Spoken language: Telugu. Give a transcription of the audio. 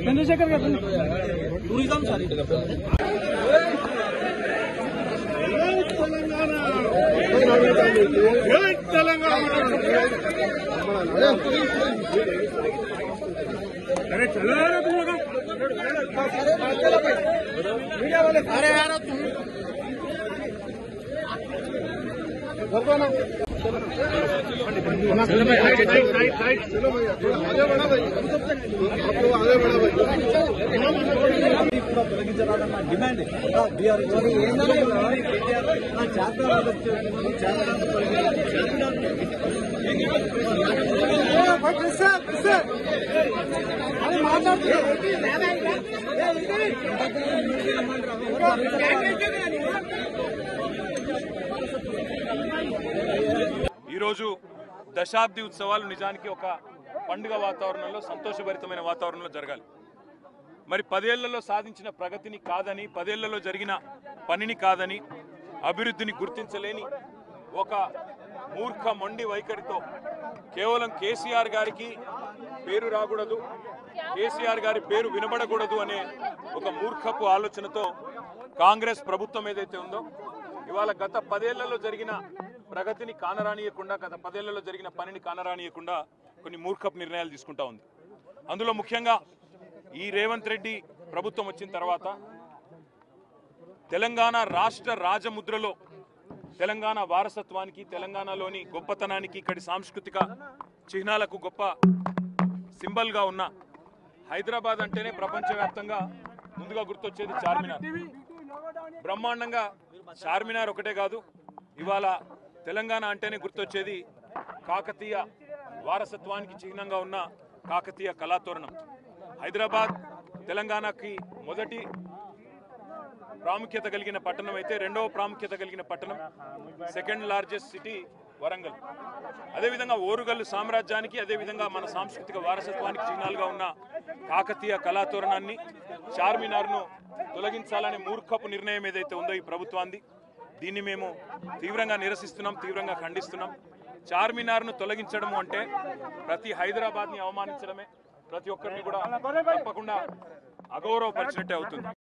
చంద్రశేఖర్ గారు టూరిజం సార్ తెలంగాణ अरे चलो यार तुम लोग अरे यार तुम चलो भाई चलो भाई आगे बढ़ा भाई आपको आगे बढ़ा भाई डिमांड ఈరోజు దశాబ్ది ఉత్సవాలు నిజానికి ఒక పండుగ వాతావరణంలో సంతోషభరితమైన వాతావరణంలో జరగాలి. మరి 10 ఏళ్లలో సాధించిన ప్రగతిని కాదని, 10 ఏళ్లలో జరిగిన పనిని కాదని, అభివృద్ధిని గుర్తించలేని ఒక మూర్ఖ మొండి వైఖరితో కేవలం కేసీఆర్ గారికి పేరు రాకూడదు, కేసీఆర్ గారి పేరు వినబడకూడదు అనే ఒక మూర్ఖపు ఆలోచనతో కాంగ్రెస్ ప్రభుత్వం ఏదైతే ఉందో ఇవాళ గత 10 ఏళ్లలో జరిగిన ప్రగతిని కానరానియకుండా, గత 10 ఏళ్లలో జరిగిన పనిని కానరానియకుండా కొన్ని మూర్ఖపు నిర్ణయాలు తీసుకుంటా ఉంది. అందులో ముఖ్యంగా ఈ రేవంత్ రెడ్డి ప్రభుత్వం వచ్చిన తర్వాత తెలంగాణ రాష్ట్ర రాజముద్రలో తెలంగాణ వారసత్వానికి, తెలంగాణలోని గొప్పతనానికి, ఇక్కడి సాంస్కృతిక చిహ్నాలకు గొప్ప సింబల్గా ఉన్న హైదరాబాద్ అంటేనే ప్రపంచవ్యాప్తంగా ముందుగా గుర్తొచ్చేది చార్మినార్. బ్రహ్మాండంగా చార్మినార్ ఒకటే కాదు, ఇవాళ తెలంగాణ అంటేనే గుర్తొచ్చేది కాకతీయ వారసత్వానికి చిహ్నంగా ఉన్న కాకతీయ కళాతోరణం. హైదరాబాద్ తెలంగాణకి మొదటి ప్రాముఖ్యత కలిగిన పట్టణం అయితే, రెండవ ప్రాముఖ్యత కలిగిన పట్టణం, సెకండ్ లార్జెస్ట్ సిటీ వరంగల్. అదేవిధంగా ఓరుగల్లు సామ్రాజ్యానికి, అదేవిధంగా మన సాంస్కృతిక వారసత్వానికి చిహ్నాలుగా ఉన్న కాకతీయ కళాతోరణాన్ని, చార్మినార్ను తొలగించాలనే మూర్ఖపు నిర్ణయం ఏదైతే ఉందో ఈ ప్రభుత్వాన్ని, దీన్ని మేము తీవ్రంగా నిరసిస్తున్నాం, తీవ్రంగా ఖండిస్తున్నాం. చార్మినార్ను తొలగించడము అంటే ప్రతి హైదరాబాద్ని అవమానించడమే, ప్రతి ఒక్కరిని కూడా తప్పకుండా అగౌరవపరిచినట్టే అవుతుంది.